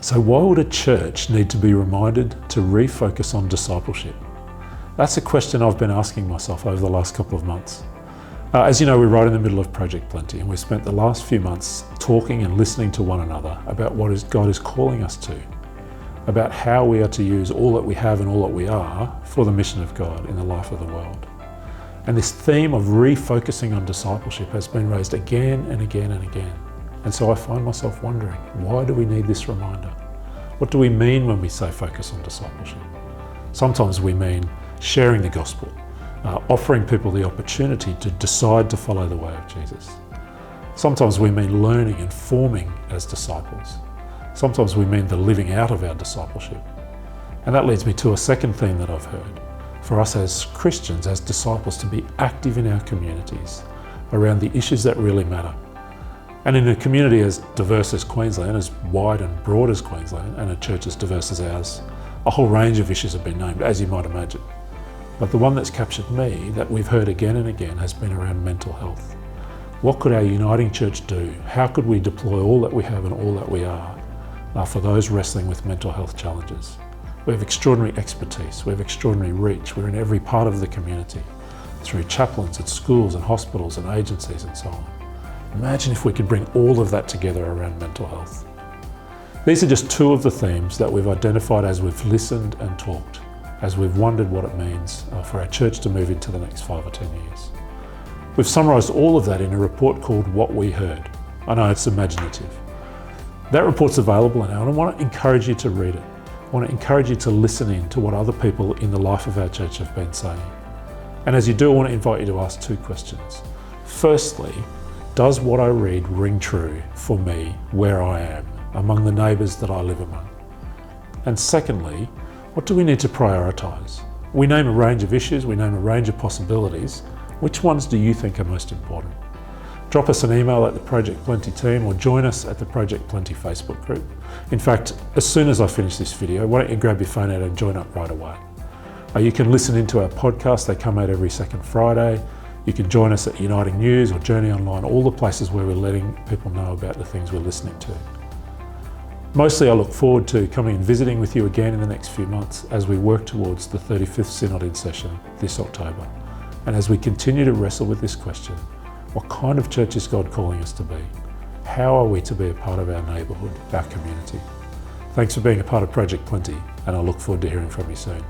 So why would a church need to be reminded to refocus on discipleship? That's a question I've been asking myself over the last couple of months. As you know, we're right in the middle of Project Plenty, and we've spent the last few months talking and listening to one another about what God is calling us to, about how we are to use all that we have and all that we are for the mission of God in the life of the world. And this theme of refocusing on discipleship has been raised again and again and again. And so I find myself wondering, why do we need this reminder? What do we mean when we say focus on discipleship? Sometimes we mean sharing the gospel, offering people the opportunity to decide to follow the way of Jesus. Sometimes we mean learning and forming as disciples. Sometimes we mean the living out of our discipleship. And that leads me to a second theme that I've heard. For us as Christians, as disciples, to be active in our communities around the issues that really matter. And in a community as diverse as Queensland, as wide and broad as Queensland, and a church as diverse as ours, a whole range of issues have been named, as you might imagine. But the one that's captured me, that we've heard again and again, has been around mental health. What could our uniting church do? How could we deploy all that we have and all that we are for those wrestling with mental health challenges? We have extraordinary expertise, we have extraordinary reach, we're in every part of the community, through chaplains at schools and hospitals and agencies and so on. Imagine if we could bring all of that together around mental health. These are just two of the themes that we've identified as we've listened and talked, as we've wondered what it means for our church to move into the next 5 or 10 years. We've summarised all of that in a report called What We Heard. I know it's imaginative. That report's available now, and I want to encourage you to read it. I want to encourage you to listen in to what other people in the life of our church have been saying. And as you do, I want to invite you to ask two questions. Firstly, does what I read ring true for me where I am, among the neighbours that I live among? And secondly, what do we need to prioritise? We name a range of issues, we name a range of possibilities. Which ones do you think are most important? Drop us an email at the Project Plenty team or join us at the Project Plenty Facebook group. In fact, as soon as I finish this video, why don't you grab your phone out and join up right away. You can listen into our podcasts, they come out every second Friday. You can join us at Uniting News or Journey Online, all the places where we're letting people know about the things we're listening to. Mostly I look forward to coming and visiting with you again in the next few months as we work towards the 35th Synod in session this October. And as we continue to wrestle with this question, what kind of church is God calling us to be? How are we to be a part of our neighbourhood, our community? Thanks for being a part of Project Plenty, and I look forward to hearing from you soon.